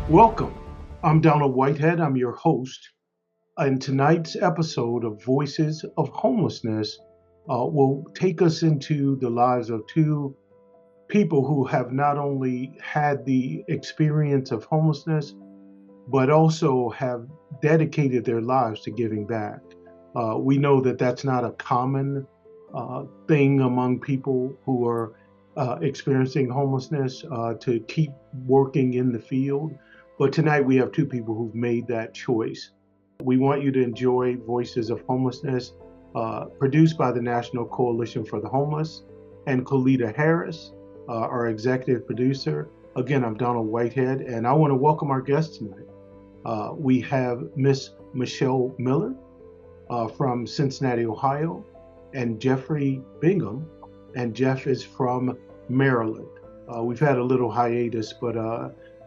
Welcome. I'm Donald Whitehead. I'm your host. And tonight's episode of Voices of Homelessness will take us into the lives of two people who have not only had the experience of homelessness, but also have dedicated their lives to giving back. We know that that's not a common thing among people who are experiencing homelessness to keep working in the field. But tonight we have two people who've made that choice. We want you to enjoy Voices of Homelessness, produced by the National Coalition for the Homeless, and Colita Harris, our executive producer. Again, I'm Donald Whitehead, and I want to welcome our guests tonight. We have Miss Meshelle Miller from Cincinnati, Ohio, and Jeffery Bingham, and Jeff is from Maryland. We've had a little hiatus, but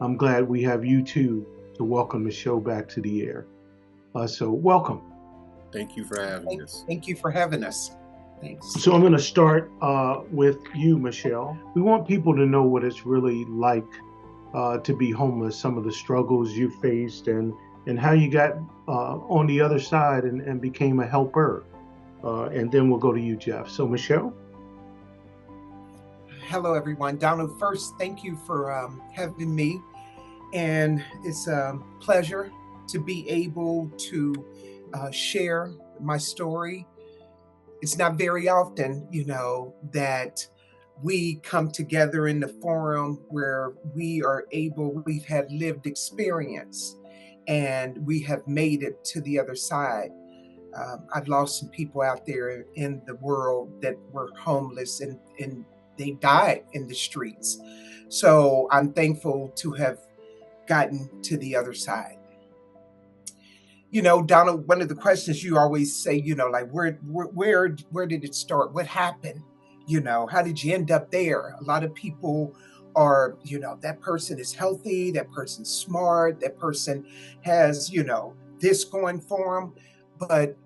I'm glad we have you two to welcome the show back to the air. So welcome. Thank you for having us. Thank you for having us. Thanks. So I'm going to start with you, Meshelle. We want people to know what it's really like to be homeless, some of the struggles you faced, and how you got on the other side and became a helper. And then we'll go to you, Jeff. So Meshelle? Hello, everyone. Donald, first, thank you for having me. And it's a pleasure to be able to share my story. It's not very often, that we come together in the forum where we've had lived experience and we have made it to the other side. I've lost some people out there in the world that were homeless and they died in the streets. So I'm thankful to have gotten to the other side. Donald, one of the questions you always say, like where did it start? What happened? How did you end up there? A lot of people are, that person is healthy, that person's smart, that person has, this going for them. But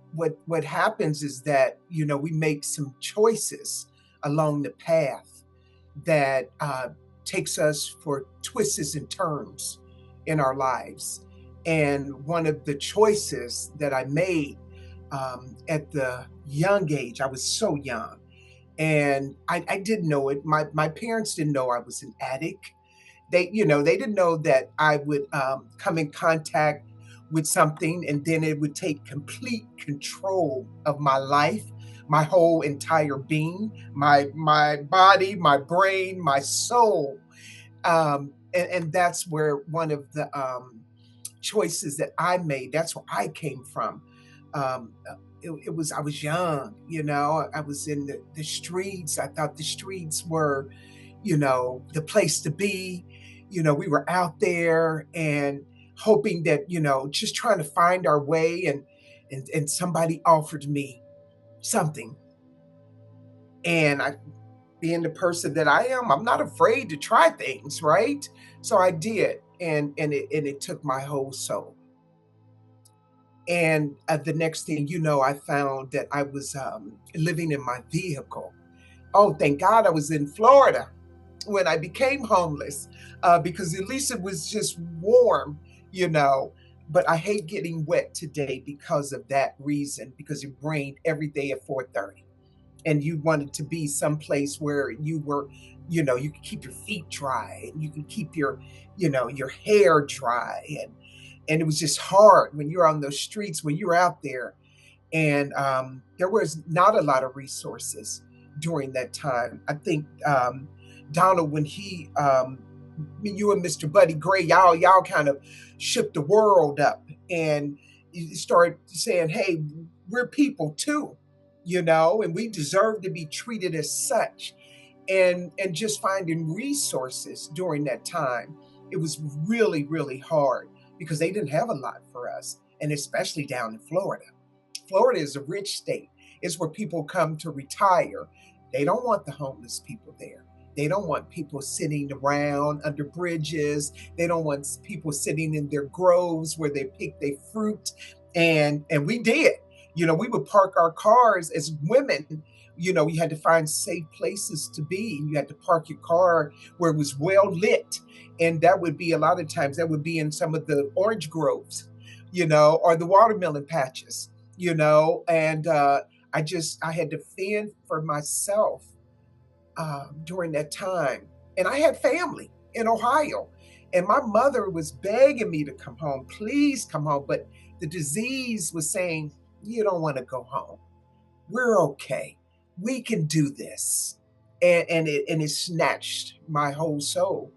what happens is that, we make some choices along the path that takes us for twists and turns in our lives. And one of the choices that I made at the young age, I was so young, and I didn't know it. My parents didn't know I was an addict. They didn't know that I would come in contact with something and then it would take complete control of my life, my whole entire being, my body, my brain, my soul. And that's where one of the choices that I made, that's where I came from. I was young, I was in the streets. I thought the streets were, the place to be. We were out there and hoping that, just trying to find our way, and somebody offered me something. And I, being the person that I am, I'm not afraid to try things, right? So I did, and it took my whole soul. And the next thing I found that I was living in my vehicle. Oh, thank God I was in Florida when I became homeless, because at least it was just warm, But I hate getting wet today because of that reason, because it rained every day at 4:30. And you wanted to be someplace where you were, you could keep your feet dry and you can keep your hair dry. And it was just hard when you're on those streets, when you're out there. And there was not a lot of resources during that time. I think Donald, when you and Mr. Buddy Gray, y'all kind of shook the world up, and you started saying, hey, we're people too, and we deserve to be treated as such. And just finding resources during that time, it was really, really hard because they didn't have a lot for us, and especially down in Florida. Florida is a rich state. It's where people come to retire. They don't want the homeless people there. They don't want people sitting around under bridges. They don't want people sitting in their groves where they pick their fruit. And we did. We would park our cars as women, You had to find safe places to be. You had to park your car where it was well lit. And that would be a lot of times, that would be in some of the orange groves, or the watermelon patches, and I had to fend for myself during that time. And I had family in Ohio. And my mother was begging me to come home, please come home. But the disease was saying, you don't want to go home. We're okay. We can do this. And it snatched my whole soul.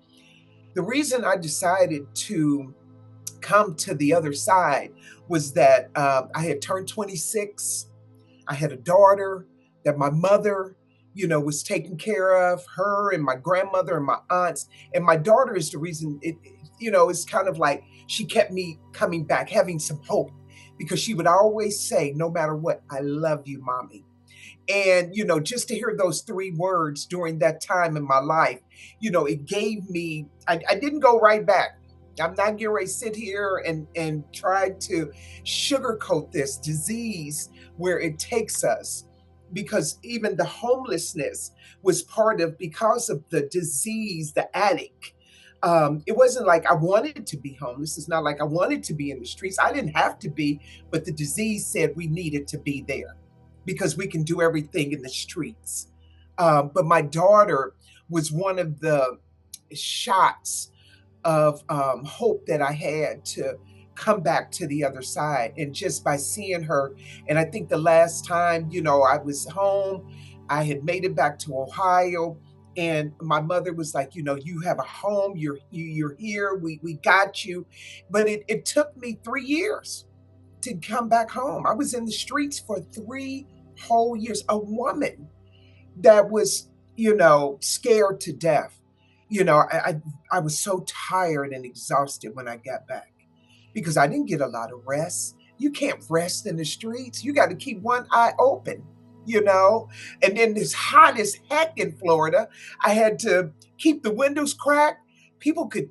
The reason I decided to come to the other side was that I had turned 26. I had a daughter that my mother, was taking care of, her and my grandmother and my aunts. And my daughter is the reason it's kind of like she kept me coming back, having some hope, because she would always say, no matter what, I love you, mommy. And, just to hear those three words during that time in my life, it gave me, I didn't go right back. I'm not getting ready to sit here and try to sugarcoat this disease where it takes us, because even the homelessness was part of, because of the disease, the addict. It wasn't like I wanted to be homeless. It's not like I wanted to be in the streets. I didn't have to be, but the disease said we needed to be there because we can do everything in the streets. But my daughter was one of the shots of hope that I had to come back to the other side. And just by seeing her, and I think the last time, I was home, I had made it back to Ohio. And my mother was like, you have a home, you're here, we got you. But it took me 3 years to come back home. I was in the streets for 3 whole years. A woman that was, scared to death. I was so tired and exhausted when I got back because I didn't get a lot of rest. You can't rest in the streets. You got to keep one eye open, you know? And then it's hot as heck in Florida. I had to keep the windows cracked. People could,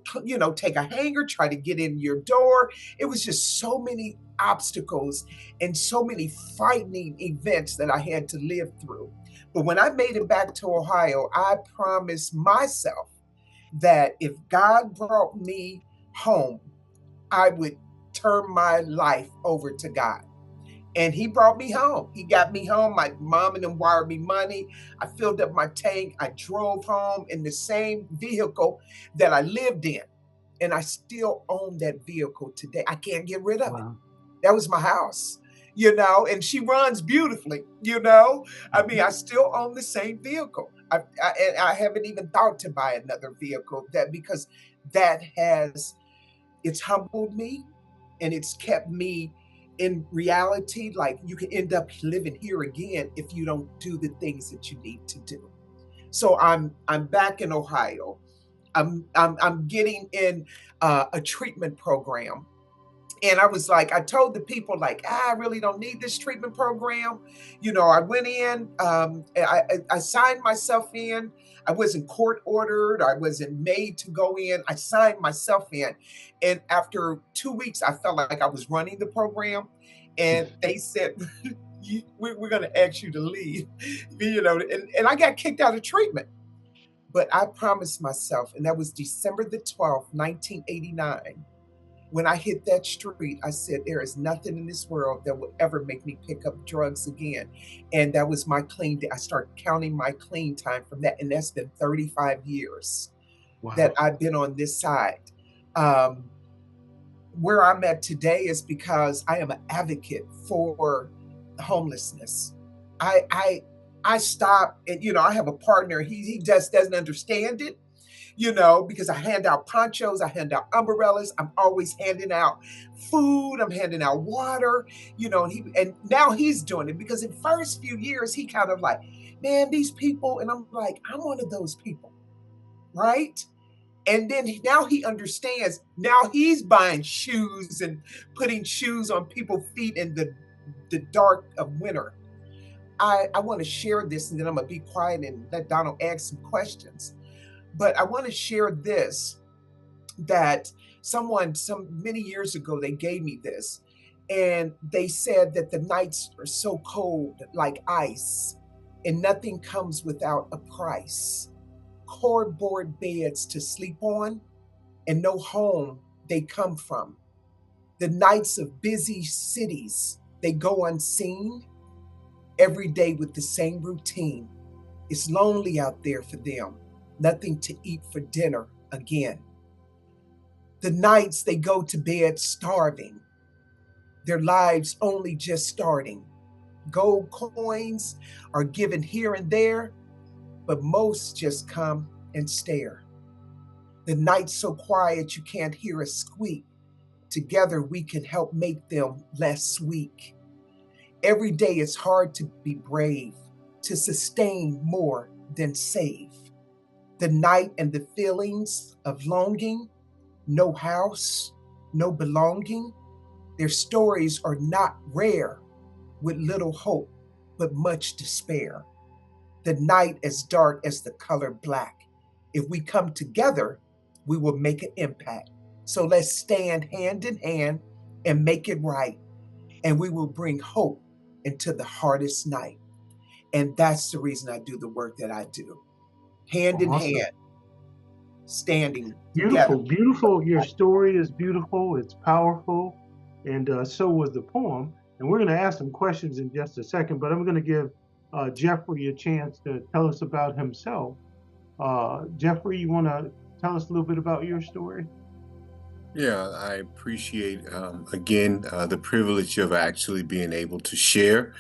take a hanger, try to get in your door. It was just so many obstacles and so many frightening events that I had to live through. But when I made it back to Ohio, I promised myself that if God brought me home, I would turn my life over to God. And he brought me home. He got me home. My mom and them wired me money. I filled up my tank. I drove home in the same vehicle that I lived in. And I still own that vehicle today. I can't get rid of it. Wow. That was my house, and she runs beautifully, I mean, I still own the same vehicle. I haven't even thought to buy another vehicle, that because that has, it's humbled me, and it's kept me in reality. Like, you can end up living here again if you don't do the things that you need to do. So I'm back in Ohio. I'm getting in a treatment program. And I was like, I told the people, like, I really don't need this treatment program. I went in, I signed myself in. I wasn't court ordered. I wasn't made to go in. I signed myself in. And after 2 weeks, I felt like I was running the program. And they said, we're going to ask you to leave, and I got kicked out of treatment. But I promised myself, and that was December the 12th, 1989. When I hit that street, I said, there is nothing in this world that will ever make me pick up drugs again. And that was my clean day. I started counting my clean time from that. And that's been 35 years that Wow. I've been on this side. Um, where I'm at today is because I am an advocate for homelessness. I I I stop, and I have a partner. He just doesn't understand it, because I hand out ponchos, I hand out umbrellas, I'm always handing out food, I'm handing out water, and now he's doing it, because in the first few years he kind of like, man, these people, and I'm like, I'm one of those people, right? And then now he understands. Now he's buying shoes and putting shoes on people's feet in the dark of winter. I want to share this, and then I'm gonna be quiet and let Donald ask some questions. But I want to share this, that someone, some many years ago, they gave me this, and they said that the nights are so cold, like ice. and nothing comes without a price. Cardboard beds to sleep on, and no home they come from. The nights of busy cities, they go unseen, every day with the same routine. It's lonely out there for them, nothing to eat for dinner again. The nights they go to bed starving, their lives only just starting. Gold coins are given here and there, but most just come and stare. The nights so quiet you can't hear a squeak. Together we can help make them less weak. Every day it's hard to be brave, to sustain more than save. The night and the feelings of longing, no house, no belonging. Their stories are not rare, with little hope, but much despair. The night as dark as the color black. If we come together, we will make an impact. So let's stand hand in hand and make it right. And we will bring hope into the hardest night. And that's the reason I do the work that I do. Hand in Awesome. hand, standing together. Beautiful, beautiful. Your story is beautiful. It's powerful, and so was the poem. And we're going to ask some questions in just a second, but I'm going to give Jeffrey a chance to tell us about himself. Jeffrey, you want to tell us a little bit about your story? Yeah, I appreciate, again, the privilege of actually being able to share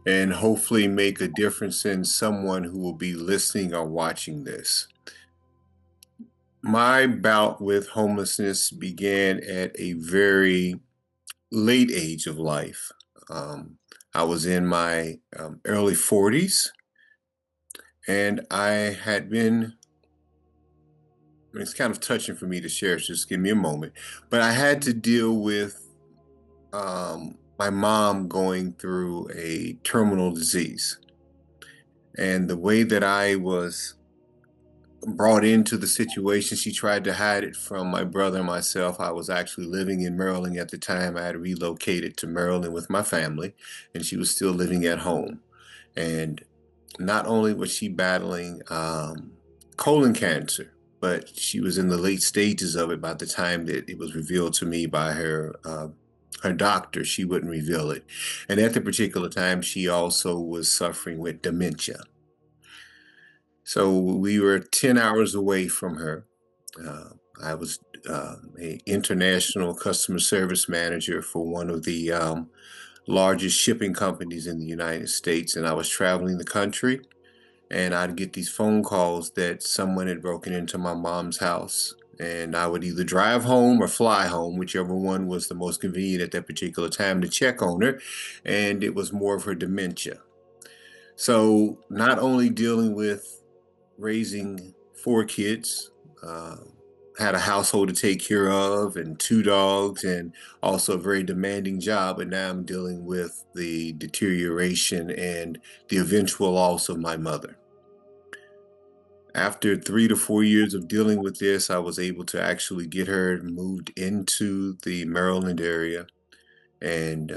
and hopefully make a difference in someone who will be listening or watching this. My bout with homelessness began at a very late age of life. Um, I was in my early 40s, and I had been, it's kind of touching for me to share, so just give me a moment, but I had to deal with my mom going through a terminal disease. And the way that I was brought into the situation, she tried to hide it from my brother and myself. I was actually living in Maryland at the time. I had relocated to Maryland with my family, and she was still living at home. And not only was she battling colon cancer, but she was in the late stages of it by the time that it was revealed to me by her doctor. She wouldn't reveal it. And at the particular time, she also was suffering with dementia. So we were 10 hours away from her. Uh, I was a international customer service manager for one of the largest shipping companies in the United States, and I was traveling the country, and I'd get these phone calls that someone had broken into my mom's house. And I would either drive home or fly home, whichever one was the most convenient at that particular time to check on her. And it was more of her dementia. So, not only dealing with raising four kids, uh, had a household to take care of, and two dogs, and also a very demanding job. But now I'm dealing with the deterioration and the eventual loss of my mother. After 3 to 4 years of dealing with this, I was able to actually get her moved into the Maryland area. And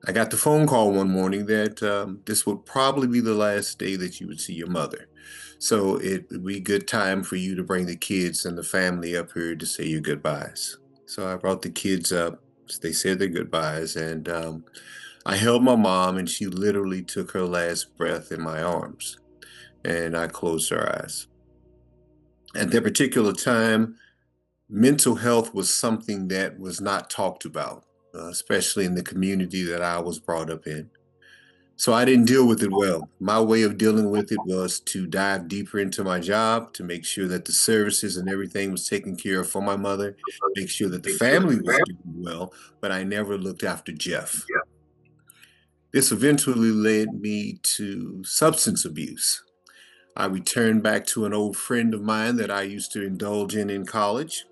I got the phone call one morning that this would probably be the last day that you would see your mother. So it would be a good time for you to bring the kids and the family up here to say your goodbyes. So I brought the kids up. They said their goodbyes. And I held my mom, and she literally took her last breath in my arms. And I closed her eyes. At that particular time, mental health was something that was not talked about, especially in the community that I was brought up in. So I didn't deal with it well. My way of dealing with it was to dive deeper into my job, to make sure that the services and everything was taken care of for my mother, make sure that the family was doing well, but I never looked after Jeff. This eventually led me to substance abuse. I returned back to an old friend of mine that I used to indulge in college.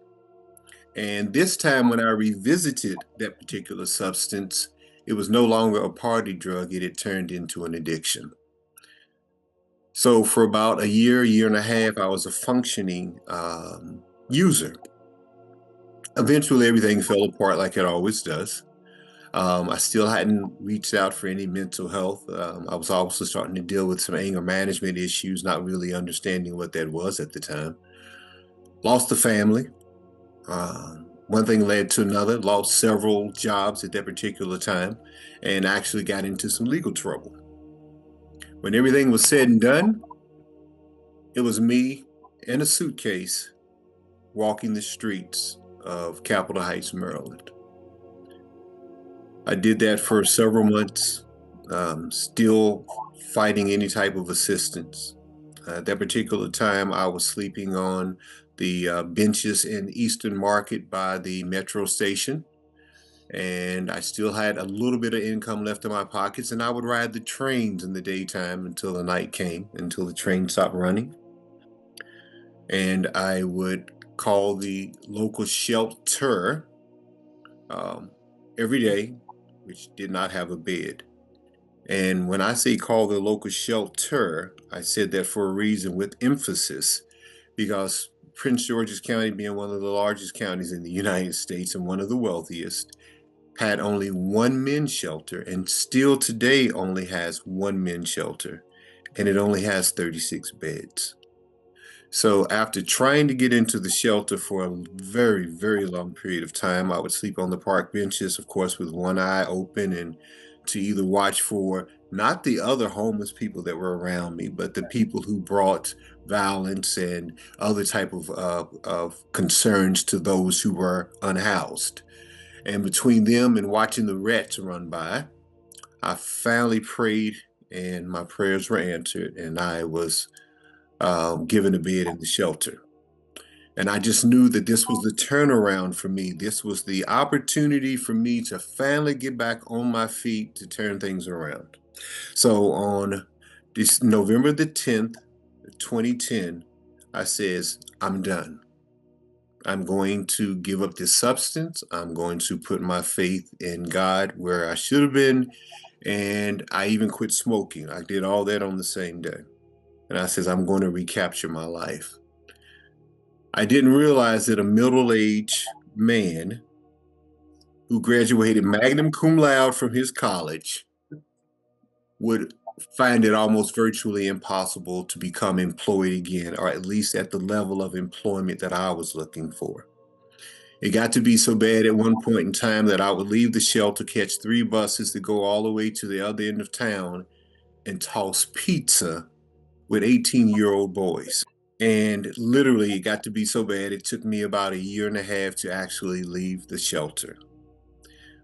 And this time, when I revisited that particular substance, it was no longer a party drug, it had turned into an addiction. So, for about a year and a half, I was a functioning user. Eventually, everything fell apart like it always does. I still hadn't reached out for any mental health. I was also starting to deal with some anger management issues, not really understanding what that was at the time. Lost the family. One thing led to another, lost several jobs at that particular time, and actually got into some legal trouble. When everything was said and done, it was me in a suitcase walking the streets of Capitol Heights, Maryland. I did that for several months, still fighting any type of assistance. At that particular time, I was sleeping on the benches in Eastern Market by the metro station, and I still had a little bit of income left in my pockets, and I would ride the trains in the daytime until the night came, until the train stopped running. And I would call the local shelter um, every day, which did not have a bed. And when I say call the local shelter, I said that for a reason with emphasis, because Prince George's County, being one of the largest counties in the United States and one of the wealthiest, had only one men's shelter, and still today only has one men's shelter, and it only has 36 beds. So after trying to get into the shelter for a very, very long period of time, I would sleep on the park benches, of course, with one eye open, and to either watch for not the other homeless people that were around me, but the people who brought violence and other type of concerns to those who were unhoused. And between them and watching the rats run by, I finally prayed, and my prayers were answered, and I was given a bed in the shelter. And I just knew that this was the turnaround for me. This was the opportunity for me to finally get back on my feet to turn things around. So on this November the 10th, 2010, I says, I'm done. I'm going to give up this substance. I'm going to put my faith in God where I should have been. And I even quit smoking. I did all that on the same day. And I says, I'm going to recapture my life. I didn't realize that a middle-aged man who graduated magna cum laude from his college would find it almost virtually impossible to become employed again, or at least at the level of employment that I was looking for. It got to be so bad at one point in time that I would leave the shelter, catch 3 buses to go all the way to the other end of town and toss pizza with 18-year-old boys. And literally, it got to be so bad, it took me about a year and a half to actually leave the shelter.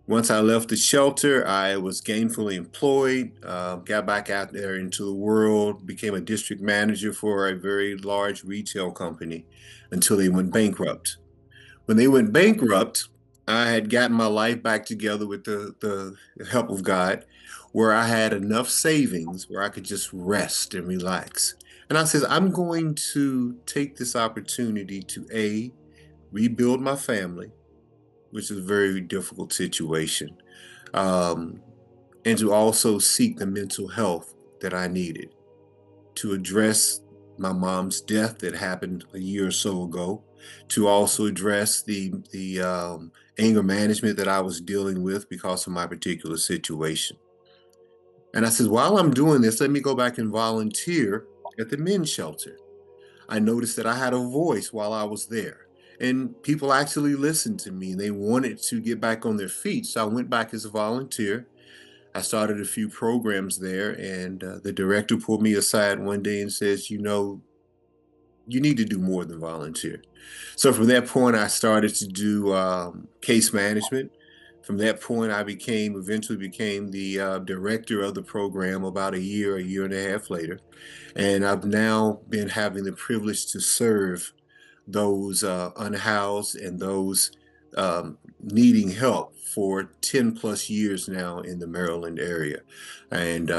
Once I left the shelter, I was gainfully employed, got back out there into the world, became a district manager for a very large retail company until they went bankrupt. When they went bankrupt, I had gotten my life back together with the help of God, where I had enough savings where I could just rest and relax. And I says, I'm going to take this opportunity to A, rebuild my family, which is a very difficult situation, um, and to also seek the mental health that I needed to address my mom's death that happened a year or so ago, to also address the anger management that I was dealing with because of my particular situation. And I said, while I'm doing this, let me go back and volunteer at the men's shelter. I noticed that I had a voice while I was there. And people actually listened to me and they wanted to get back on their feet. So I went back as a volunteer. I started a few programs there, and the director pulled me aside one day and says, you know, you need to do more than volunteer. So from that point, I started to do case management. From that point, I eventually became the director of the program about a year and a half later. And I've now been having the privilege to serve those unhoused and those needing help for 10 plus years now in the Maryland area. And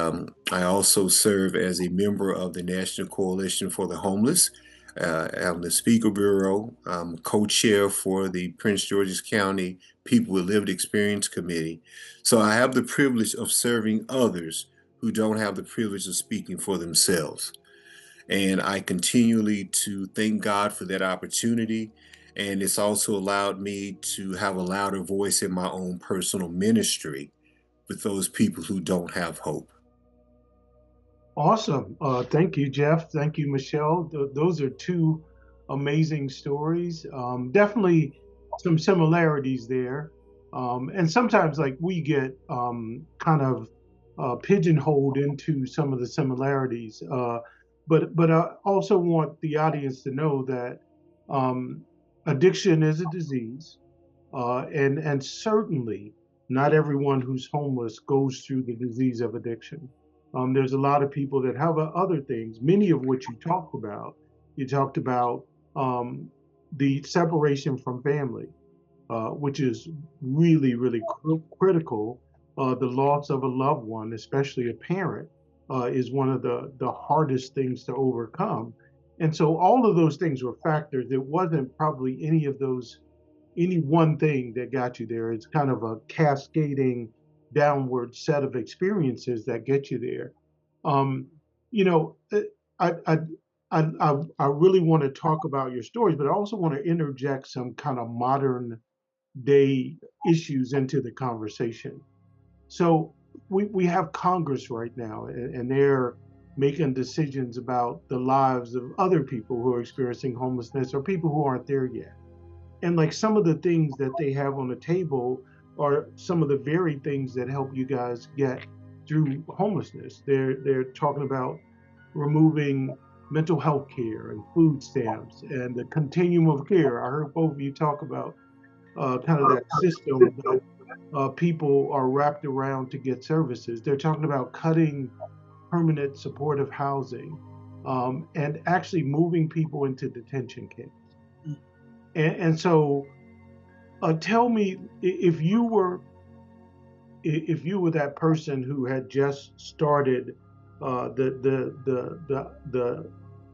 I also serve as a member of the National Coalition for the Homeless. I'm the Speaker Bureau. I'm co-chair for the Prince George's County People with Lived Experience Committee. So I have the privilege of serving others who don't have the privilege of speaking for themselves. And I continually to thank God for that opportunity. And it's also allowed me to have a louder voice in my own personal ministry with those people who don't have hope. Awesome. Thank you, Jeff. Thank you, Meshelle. Those are two amazing stories. Definitely some similarities there. And sometimes, like, we get kind of pigeonholed into some of the similarities. But I also want the audience to know that um, addiction is a disease, and certainly not everyone who's homeless goes through the disease of addiction. There's a lot of people that have other things, many of which you talked about. You talked about the separation from family, which is really, really critical. The loss of a loved one, especially a parent, is one of the hardest things to overcome. And so all of those things were factors. It wasn't probably any one thing that got you there. It's kind of a cascading downward set of experiences that get you there. Um, you know, I, I, I really want to talk about your stories, but I also want to interject some kind of modern day issues into the conversation. So we have Congress right now, and they're making decisions about the lives of other people who are experiencing homelessness or people who aren't there yet. And like some of the things that they have on the table are some of the very things that help you guys get through homelessness. They're talking about removing mental health care and food stamps and the continuum of care. I heard both of you talk about kind of that system that people are wrapped around to get services. They're talking about cutting permanent supportive housing, and actually moving people into detention camps. And so, tell me if you were that person who had just started the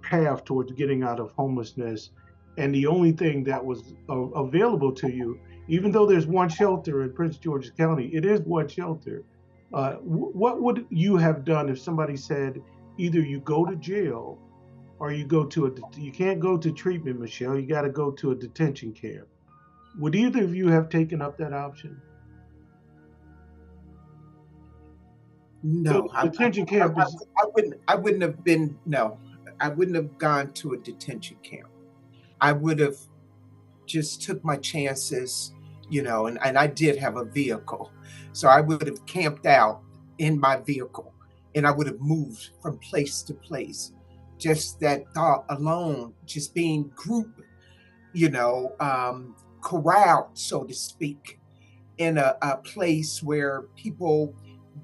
path towards getting out of homelessness, and the only thing that was available to you, even though there's one shelter in Prince George's County, it is one shelter. What would you have done if somebody said either you go to jail or you can't go to treatment, Meshelle, you got to go to a detention camp? Would either of you have taken up that option? So No, detention camp is I wouldn't have been, no, I wouldn't have gone to a detention camp. I would have just took my chances, and I did have a vehicle. So I would have camped out in my vehicle and I would have moved from place to place. Just that thought alone, just being group, you know, um, corralled, so to speak, in a place where people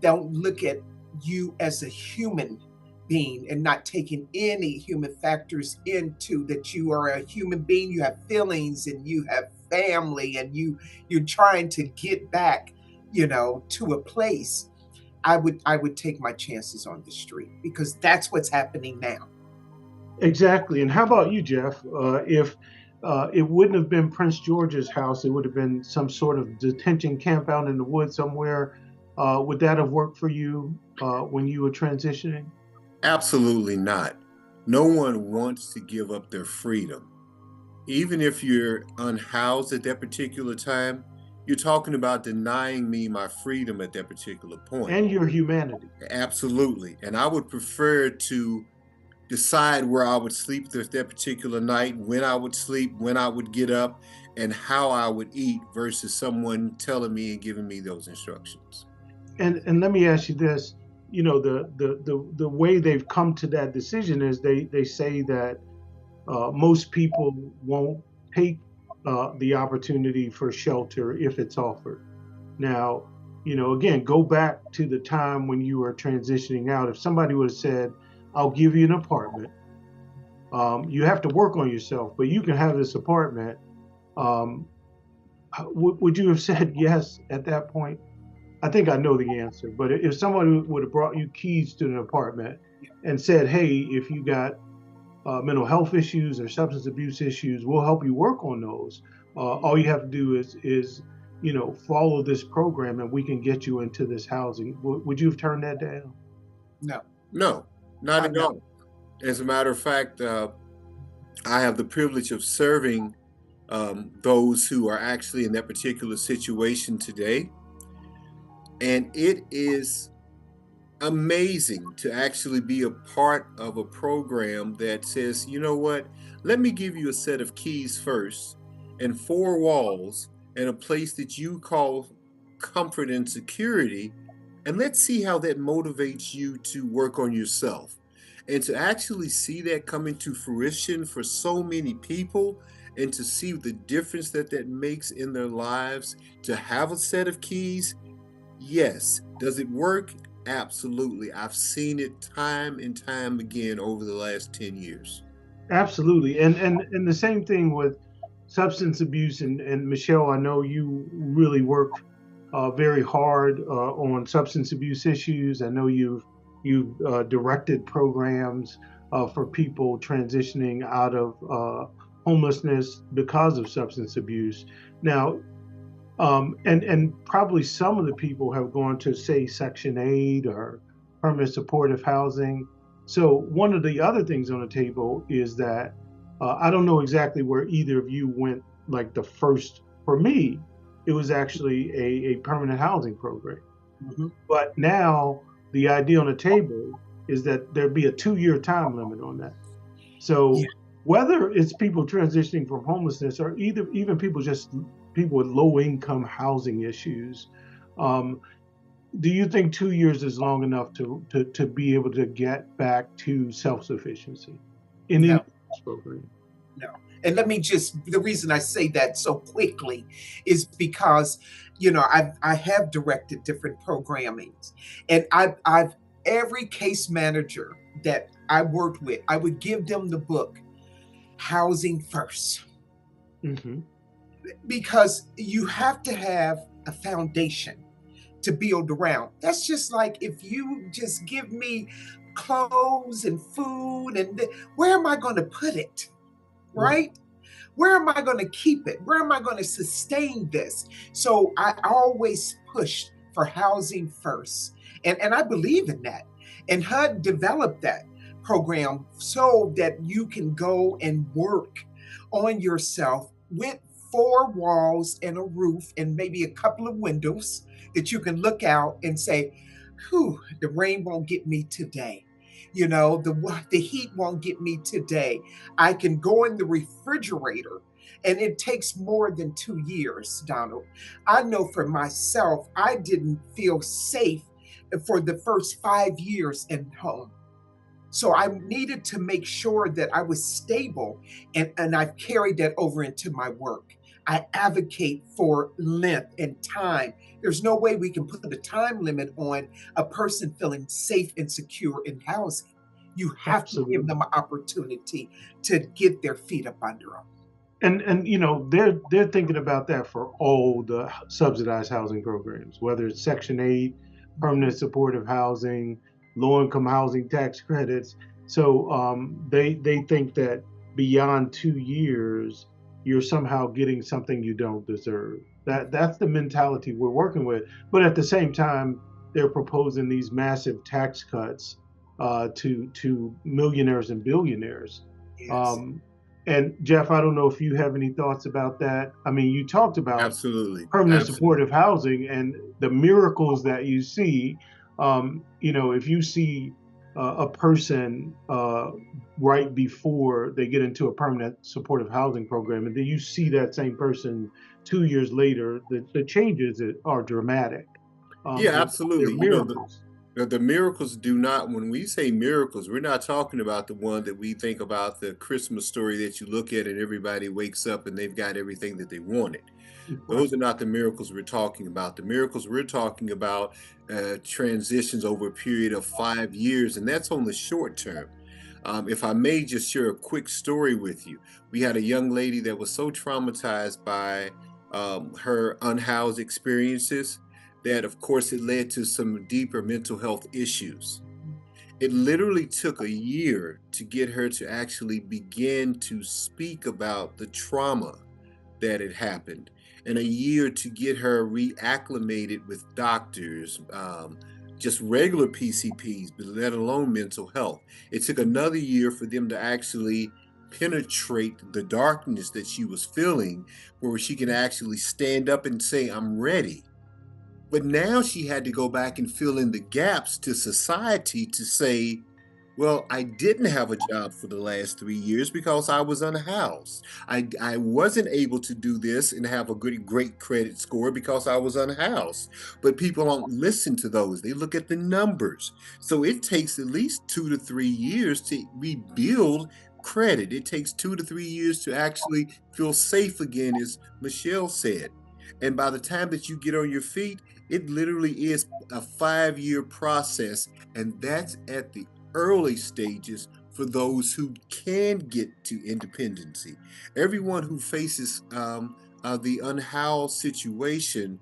don't look at you as a human being and not taking any human factors into that you are a human being, you have feelings and you have family and you're trying to get back, to a place. I would take my chances on the street because that's what's happening now. exactly. And how about you, Jeff? If it wouldn't have been Prince George's house, it would have been some sort of detention camp out in the woods somewhere. Would that have worked for you when you were transitioning? Absolutely not. No one wants to give up their freedom. Even if you're unhoused at that particular time, you're talking about denying me my freedom at that particular point. And your humanity. Absolutely. And I would prefer to decide where I would sleep that particular night, when I would sleep, when I would get up, and how I would eat versus someone telling me and giving me those instructions. And let me ask you this. The way they've come to that decision is they say that most people won't take the opportunity for shelter if it's offered. Now, again, go back to the time when you were transitioning out. If somebody would have said, I'll give you an apartment, you have to work on yourself, but you can have this apartment. Um, would you have said yes at that point? I think I know the answer, but if somebody would have brought you keys to an apartment and said, hey, if you got mental health issues or substance abuse issues, we'll help you work on those. All you have to do is follow this program, and we can get you into this housing. Would you have turned that down? No, No, not at no. all. As a matter of fact, I have the privilege of serving those who are actually in that particular situation today. And it is amazing to actually be a part of a program that says, you know what, let me give you a set of keys first and four walls and a place that you call comfort and security. And let's see how that motivates you to work on yourself. And to actually see that coming to fruition for so many people and to see the difference that that makes in their lives, to have a set of keys. Yes. Does it work? Absolutely. I've seen it time and time again over the last 10 years. Absolutely, and the same thing with substance abuse. And Meshelle, I know you really work very hard on substance abuse issues. I know you've directed programs for people transitioning out of homelessness because of substance abuse. Now, and probably some of the people have gone to, say, Section 8 or permanent supportive housing. So one of the other things on the table is that I don't know exactly where either of you went. Like the first, for me, it was actually a permanent housing program. Hmm. But now the idea on the table is that there be a 2-year time limit on that. Yeah. So whether it's people transitioning from homelessness or either even people with low income housing issues, um, do you think 2 years is long enough to be able to get back to self sufficiency in any No. of this program? No. And let me just, the reason I say that so quickly is because, I have directed different programmings, and I've every case manager that I worked with, I would give them the book Housing First, Hmm. because you have to have a foundation to build around. That's just like if you just give me clothes and food, and where am I going to put it? Right. Right? Where am I going to keep it? Where am I going to sustain this? So I always pushed for housing first. And I believe in that. And HUD developed that program so that you can go and work on yourself with four walls and a roof and maybe a couple of windows that you can look out and say, whew, the rain won't get me today. The heat won't get me today. I can go in the refrigerator, and it takes more than 2 years, Donald. I know for myself, I didn't feel safe for the first 5 years in home. So I needed to make sure that I was stable, and I've carried that over into my work. I advocate for length and time. There's no way we can put a time limit on a person feeling safe and secure in housing. You have to give them Absolutely. an opportunity to get their feet up under them. And they're thinking about that for all the subsidized housing programs, whether it's Section 8, permanent supportive housing, low income housing tax credits. So they think that beyond 2 years, you're somehow getting something you don't deserve. That's the mentality we're working with. But at the same time, they're proposing these massive tax cuts to millionaires and billionaires. Yes. Um, and Jeff, I don't know if you have any thoughts about that. I mean, you talked about Absolutely. permanent Absolutely. supportive housing and the miracles that you see. If you see a person right before they get into a permanent supportive housing program, and then you see that same person 2 years later, the changes are dramatic. Yeah, They're absolutely. miracles. The miracles do not, when we say miracles, we're not talking about the one that we think about, the Christmas story that you look at and everybody wakes up and they've got everything that they wanted. Right. Those are not the miracles we're talking about. The miracles we're talking about transitions over a period of 5 years, and that's on the short term. If I may just share a quick story with you, we had a young lady that was so traumatized by her unhoused experiences that, of course, it led to some deeper mental health issues. It literally took a year to get her to actually begin to speak about the trauma that had happened, and a year to get her reacclimated with doctors, just regular PCPs, but let alone mental health. It took another year for them to actually penetrate the darkness that she was feeling, where she can actually stand up and say, I'm ready. But now she had to go back and fill in the gaps to society to say, well, I didn't have a job for the last 3 years because I was unhoused. I wasn't able to do this and have a great credit score because I was unhoused. But people don't listen to those. They look at the numbers. So it takes at least 2 to 3 years to rebuild credit. It takes 2 to 3 years to actually feel safe again, as Meshelle said. And by the time that you get on your feet, it literally is a 5 year process. And that's at the early stages for those who can get to independency. Everyone who faces the unhoused situation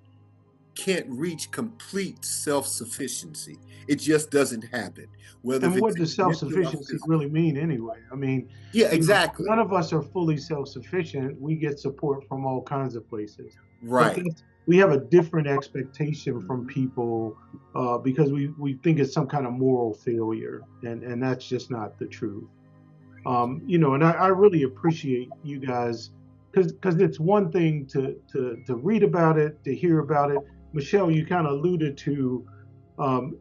can't reach complete self-sufficiency. It just doesn't happen, whether if And it's what does mental or self-sufficiency physical. really mean anyway? I mean, Yeah, you know, exactly. none of us are fully self-sufficient. We get support from all kinds of places, but Right. we have a different expectation from people because we think it's some kind of moral failure, and that's just not the truth. And I really appreciate you guys because it's one thing to read about it, to hear about it. Meshelle, you kind of alluded to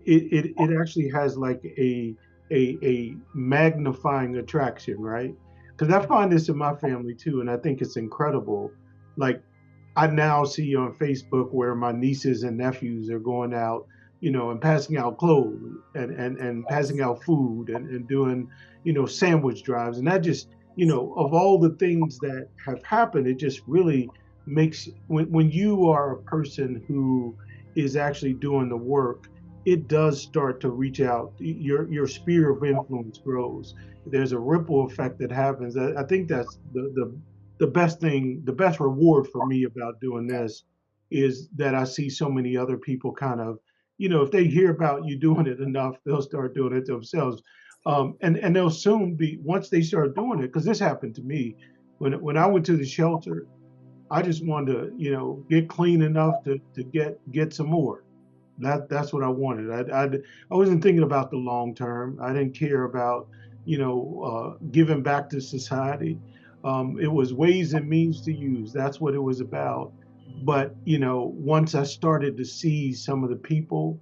it actually has like a magnifying attraction, right? Because I find this in my family too, and I think it's incredible. Like I now see on Facebook where my nieces and nephews are going out, and passing out clothes and passing out food and doing, sandwich drives. And that just, of all the things that have happened, it just really makes when you are a person who is actually doing the work, it does start to reach out. Your sphere of influence grows. There's a ripple effect that happens. I think that's the best thing, the best reward for me about doing this is that I see so many other people kind of, if they hear about you doing it enough, they'll start doing it themselves. And they'll soon be, once they start doing it, because this happened to me when I went to the shelter. I just wanted to, get clean enough to get some more. That's what I wanted. I wasn't thinking about the long term. I didn't care about giving back to society. It was ways and means to use. That's what it was about. But once I started to see some of the people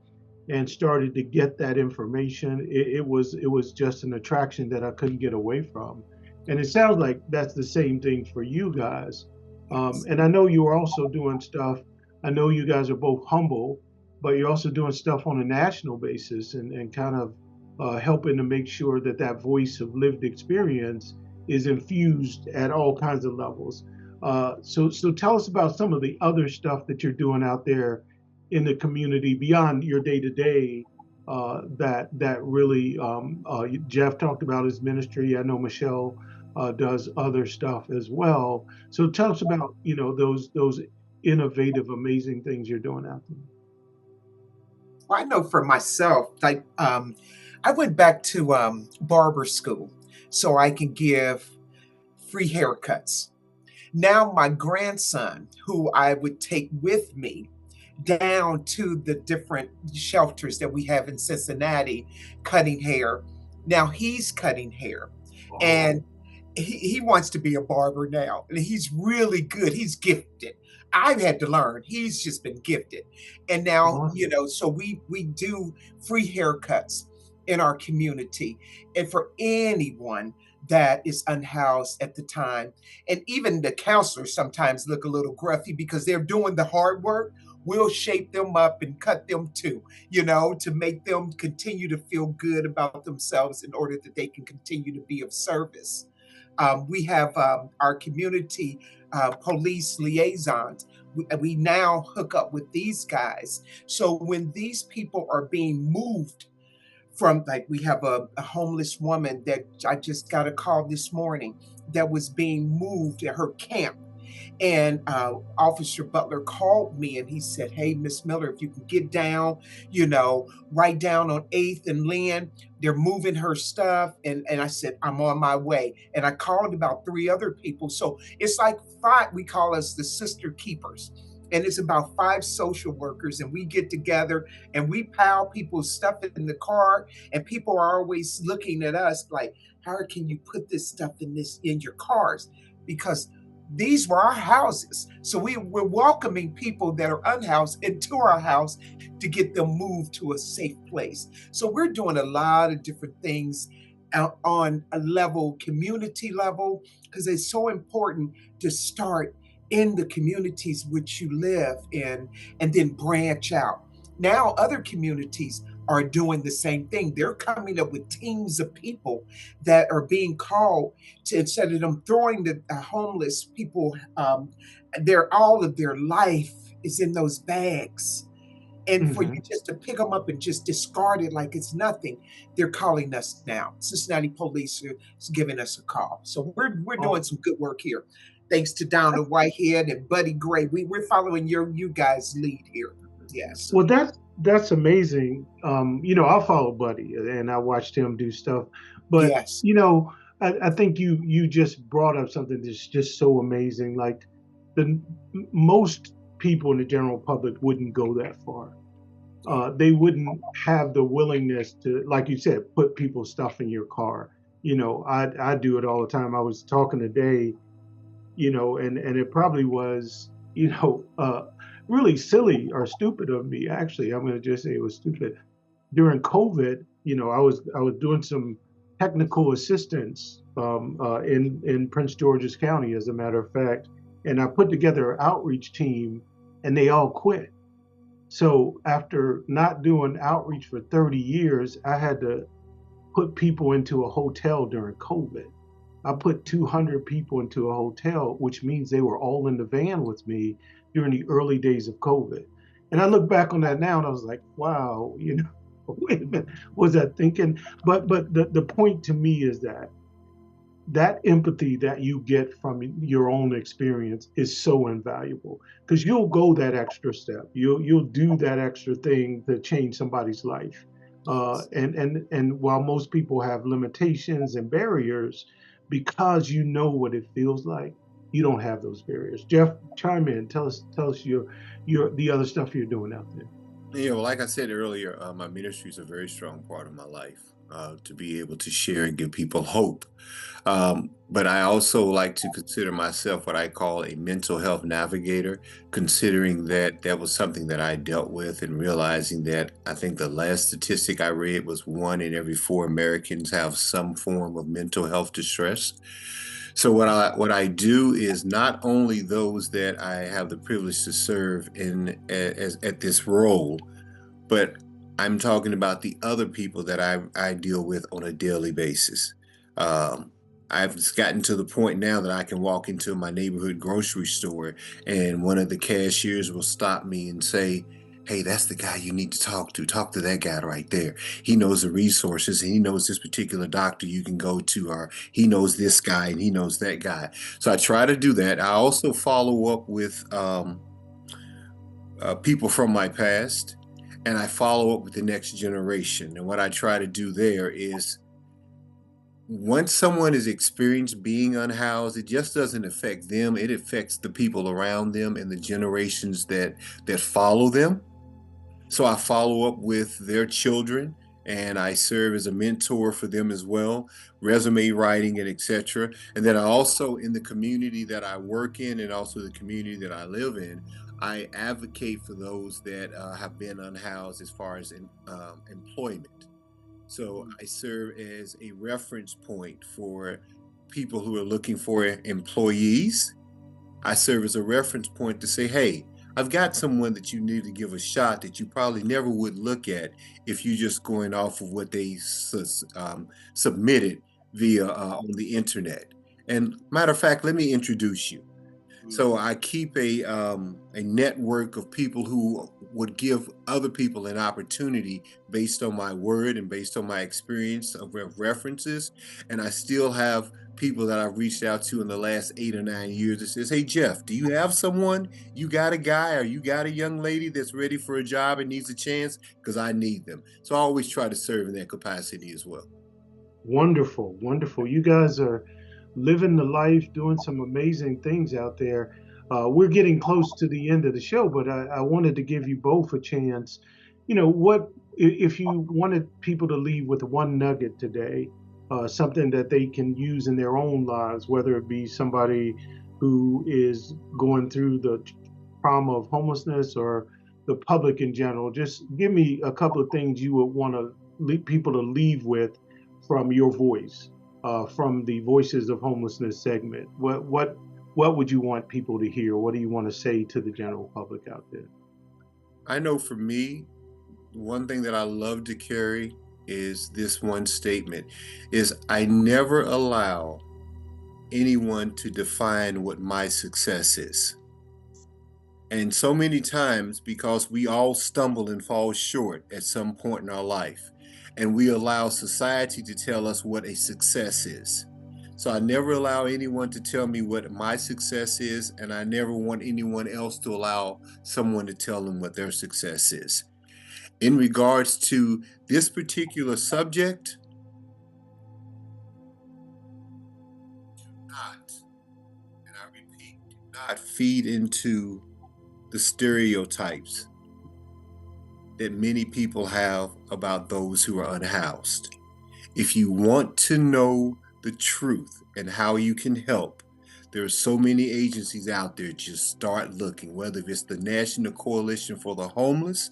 and started to get that information, it was just an attraction that I couldn't get away from. And it sounds like that's the same thing for you guys. Yes. And I know you are also doing stuff. I know you guys are both humble, but you're also doing stuff on a national basis and kind of helping to make sure that that voice of lived experience is infused at all kinds of levels. So tell us about some of the other stuff that you're doing out there in the community beyond your day to day. That really Jeff talked about his ministry. I know Meshelle does other stuff as well. So tell us about those innovative, amazing things you're doing out there. Well, I know for myself, like I went back to barber school so I can give free haircuts. Now my grandson, who I would take with me down to the different shelters that we have in Cincinnati, cutting hair. Now he's cutting hair, Oh, and he wants to be a barber now, and he's really good. He's gifted. I've had to learn. He's just been gifted, and now awesome. so we do free haircuts in our community, and for anyone that is unhoused at the time, and even the counselors sometimes look a little gruffy because they're doing the hard work. We'll shape them up and cut them too, to make them continue to feel good about themselves in order that they can continue to be of service. We have our community police liaisons. We now hook up with these guys. So when these people are being moved from, like, we have a homeless woman that I just got a call this morning that was being moved at her camp, and Officer Butler called me and he said, "Hey, Miss Miller, if you can get down, right down on 8th and Lynn, they're moving her stuff." And I said, "I'm on my way." And I called about three other people. So it's like five, we call us the sister keepers. and it's about five social workers, and we get together and we pile people's stuff in the car, and people are always looking at us like, how can you put this stuff in your cars? Because these were our houses. So we're welcoming people that are unhoused into our house to get them moved to a safe place. So we're doing a lot of different things on a level, community level, because it's so important to start in the communities which you live in and then branch out. Now, other communities are doing the same thing. They're coming up with teams of people that are being called to, instead of them throwing the homeless people, all of their life is in those bags, and for you Hmm. just to pick them up and just discard it like it's nothing. They're calling us now. Cincinnati police is giving us a call, so we're doing Oh, some good work here, thanks to Donna Whitehead and Buddy Gray. We're following you guys lead here. Yes. well, that's amazing. I follow Buddy and I watched him do stuff, but Yes. I think you just brought up something that's just so amazing. Like the most people in the general public wouldn't go that far. They wouldn't have the willingness to, like you said, put people's stuff in your car. I do it all the time. I was talking today, and it probably was, really silly or stupid of me. Actually, I'm going to just say it was stupid. During COVID, I was doing some technical assistance in Prince George's County, as a matter of fact, and I put together an outreach team, and they all quit. So after not doing outreach for 30 years, I had to put people into a hotel during COVID. I put 200 people into a hotel, which means they were all in the van with me during the early days of COVID. And I look back on that now and I was like, wow, wait a minute, was I thinking? But the point to me is that empathy that you get from your own experience is so invaluable, because you'll go that extra step, you'll do that extra thing to change somebody's life. And while most people have limitations and barriers, because you know what it feels like, you don't have those barriers. Jeff, chime in, tell us your the other stuff you're doing out there. Like I said earlier, my ministry is a very strong part of my life, to be able to share and give people hope. But I also like to consider myself what I call a mental health navigator, considering that that was something that I dealt with, and realizing that I think the last statistic I read was 1 in every 4 Americans have some form of mental health distress. So what I do is not only those that I have the privilege to serve as at this role, but I'm talking about the other people that I deal with on a daily basis. Um, I've just gotten to the point now that I can walk into my neighborhood grocery store, and one of the cashiers will stop me and say, "Hey, that's the guy you need to talk to. Talk to that guy right there. He knows the resources, and he knows this particular doctor you can go to, or he knows this guy and he knows that guy." So I try to do that. I also follow up with people from my past, and I follow up with the next generation. And what I try to do there is, once someone is experienced being unhoused, it just doesn't affect them. It affects the people around them and the generations that follow them. So I follow up with their children, and I serve as a mentor for them as well, resume writing and etc. And then I also, in the community that I work in and also the community that I live in, I advocate for those that have been unhoused as far as employment. So I serve as a reference point for people who are looking for employees. I serve as a reference point to say, hey, I've got someone that you need to give a shot that you probably never would look at if you're just going off of what they submitted via on the internet. And matter of fact, let me introduce you. So I keep a network of people who would give other people an opportunity based on my word and based on my experience of references. And I still have people that I've reached out to in the last 8 or 9 years that says, "Hey Jeff, do you have someone? You got a guy or you got a young lady that's ready for a job and needs a chance? Because I need them." So I always try to serve in that capacity as well. Wonderful, wonderful. You guys are living the life, doing some amazing things out there. We're getting close to the end of the show, but I wanted to give you both a chance. If you wanted people to leave with one nugget today, something that they can use in their own lives, whether it be somebody who is going through the trauma of homelessness or the public in general, just give me a couple of things you would want to people to leave with from your voice, from the Voices of Homelessness segment. What would you want people to hear? What do you want to say to the general public out there? I know for me, one thing that I love to carry is this one statement is I never allow anyone to define what my success is. And so many times, because we all stumble and fall short at some point in our life, and we allow society to tell us what a success is. So I never allow anyone to tell me what my success is, and I never want anyone else to allow someone to tell them what their success is. In regards to this particular subject, not, and I repeat, do not feed into the stereotypes that many people have about those who are unhoused. If you want to know the truth and how you can help, there are so many agencies out there. Just start looking, whether it's the National Coalition for the Homeless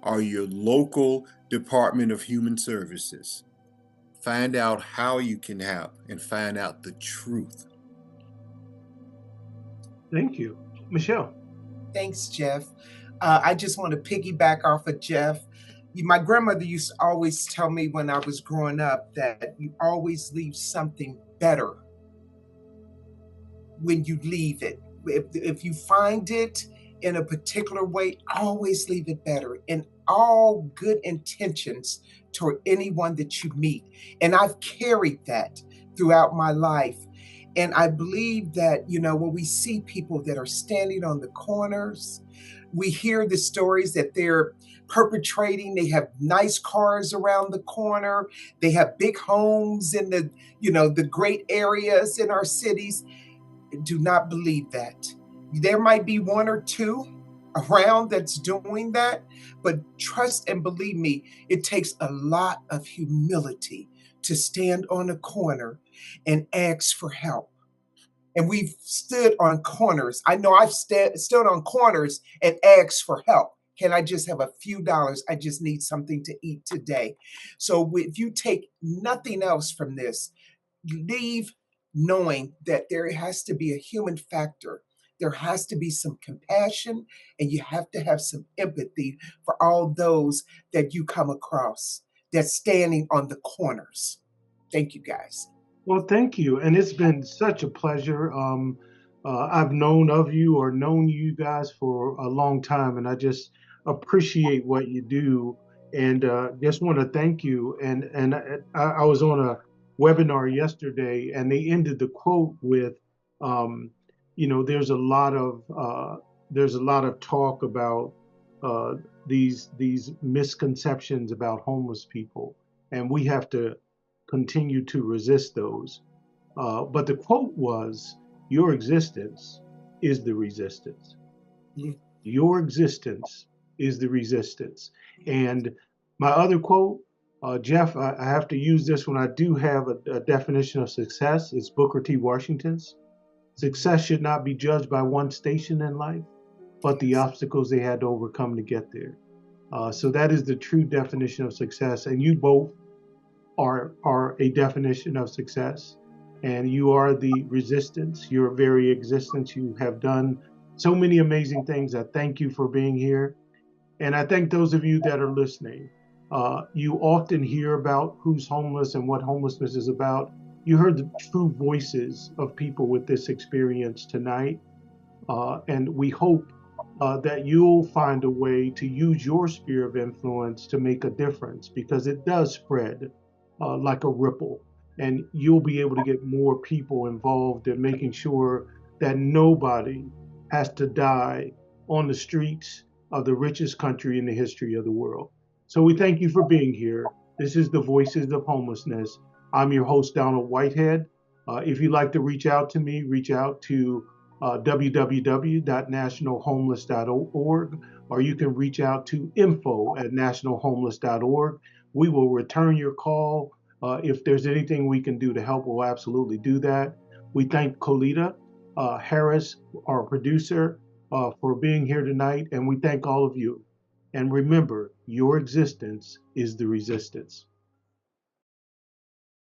or your local Department of Human Services. Find out how you can help and find out the truth. Thank you. Meshelle. Thanks, Jeff. I just want to piggyback off of Jeff. My grandmother used to always tell me when I was growing up that you always leave something better when you leave it. If you find it in a particular way, always leave it better in all good intentions toward anyone that you meet. And I've carried that throughout my life. And I believe that, when we see people that are standing on the corners, we hear the stories that they're perpetrating. They have nice cars around the corner. They have big homes in the great areas in our cities. Do not believe that. There might be one or two around that's doing that, but trust and believe me, it takes a lot of humility to stand on a corner and ask for help. And we've stood on corners. I know I've stood on corners and asked for help. Can I just have a few dollars? I just need something to eat today. So if you take nothing else from this, leave knowing that there has to be a human factor. There has to be some compassion, and you have to have some empathy for all those that you come across that's standing on the corners. Thank you, guys. Well, thank you. And it's been such a pleasure. I've known of you or known you guys for a long time, and I just appreciate what you do. And just want to thank you. And I was on a webinar yesterday, and they ended the quote with, um, there's a lot of talk about uh, these misconceptions about homeless people, and we have to continue to resist those. But the quote was, "Your existence is the resistance. Mm. Your existence is the resistance." And my other quote, Jeff, I have to use this when I do have a definition of success. It's Booker T. Washington's. Success should not be judged by one station in life, but the obstacles they had to overcome to get there. So that is the true definition of success. And you both are a definition of success, and you are the resistance. Your very existence, you have done so many amazing things. I thank you for being here, and I thank those of you that are listening. You often hear about who's homeless and what homelessness is about. You heard the true voices of people with this experience tonight, and we hope that you'll find a way to use your sphere of influence to make a difference, because it does spread like a ripple. And you'll be able to get more people involved in making sure that nobody has to die on the streets of the richest country in the history of the world. So we thank you for being here. This is the Voices of Homelessness. I'm your host, Donald Whitehead. If you'd like to reach out to me, reach out to www.nationalhomeless.org, or you can reach out to info@nationalhomeless.org. We will return your call. If there's anything we can do to help, we'll absolutely do that. We thank Colita Harris, our producer, for being here tonight, and we thank all of you. And remember, your existence is the resistance.